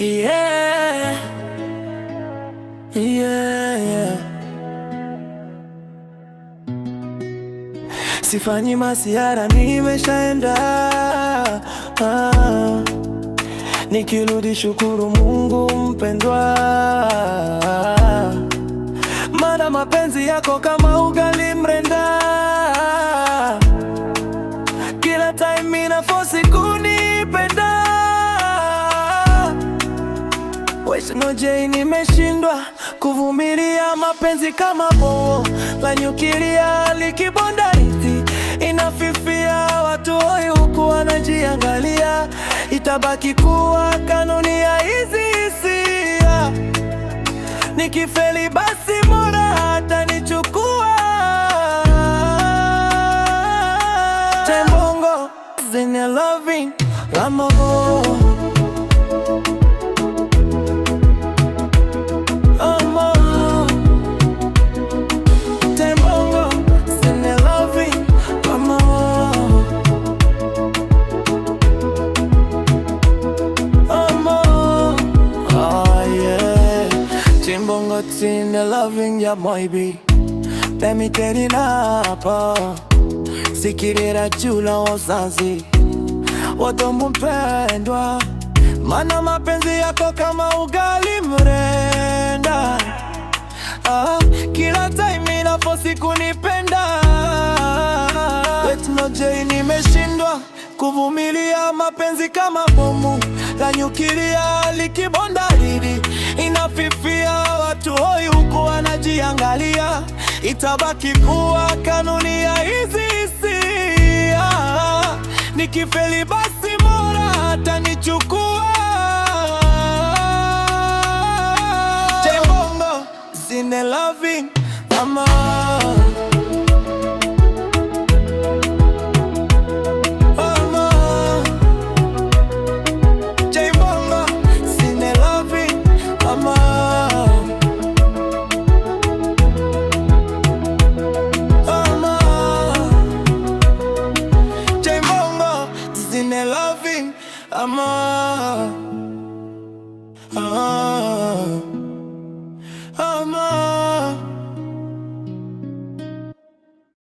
Yeah, yeah, yeah. Sifanyi masiara, nimeshaenda. Nikirudi shukuru Mungu mpendwa, mana mapenzi yako kama ugali mrenda. Kila time inafosi kunipenda. Wesnoje, nimeshindwa kuvumilia mapenzi kama bomu la nyukilia likibonda ardhi inafifia. Watu hoi huku wanajiangalia, itabaki kuwa kanuni ya hizi hisia. Nikifeli basi Mola hatanichukua. Tembongo zine loving Ramogo. In the loving ya moibi temiteri napa sikirira jula wazazi wote mpendwa, mana mapenzi yako kama ugali mrenda. Kila time inafosi kunipenda. Wesnoje, nimeshindwa kuvumilia mapenzi kama bomu la nyukilia likibonda ardhi inafifia. Watu hoi huku wanajiangalia, itabaki kuwa kanuni ya hizi hisia. Nikifeli basi Mola hatanichukua. Tembongo zine loving mama. Loving,